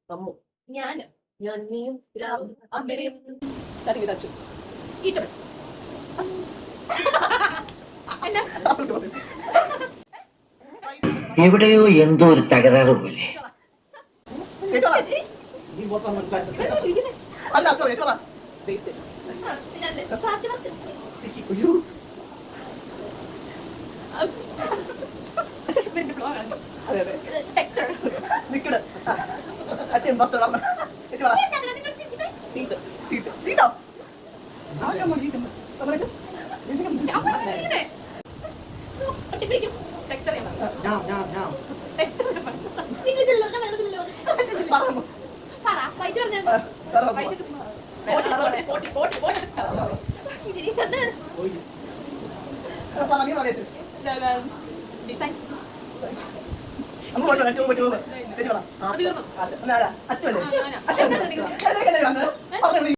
അമ്മു ഞാൻ ഞാൻ നീയും പിലാവും അമ്മയും ചടി വിതച്ചു ഈറ്റ എന്നാ എവിടെയോ എന്തോ ഒരു തകരാറ് പോലെ. നീ ബോസ് വന്ന് മനസ്സിലായത്. ഇവരെന്താ ചിരിക്കുന്നെ? അല്ല സോറി ചോറാ ടേസ്റ്റ് ഇതല്ലേ പാർട്ടി വർക്ക് സ്റ്റിക്കി അയ്യോ ഇവരുടെ ഫ്ലോ ആണ് അതെ അതെ ടെക്സ്ചർ നിക്കട് അച്ഛൻ ബസ് ചോറാ ചോറാ നിങ്ങൾ ചിരിക്കുന്നെ തീറ്റ തീറ്റ തീറ്റ ആരാ മടിയിട്ട് നമ്മളെ ചിരിക്കുന്നെ ഒട്ടിപ്പിടിക്കും ടെക്സ്ചർ ഞാൻ ഞാൻ ഞാൻ ടെക്സ്ചർ നിങ്ങൾ ചെല്ലണ്ട വെള്ളത്തിലോ പറഞ്ഞു പറ വൈറ്റ് വന്നേ വൈറ്റ് പോട്ടി പോട്ടി പോട്ടി ഇരിക്കണ്ട പോയി പറഞ്ഞു പറയട്ടെ ഡിസൈൻ അമ്മ പോയി വരാം പോയി ചോറാ അത് തീർന്നു അച്ഛൻ അച്ഛൻ അച്ഛൻ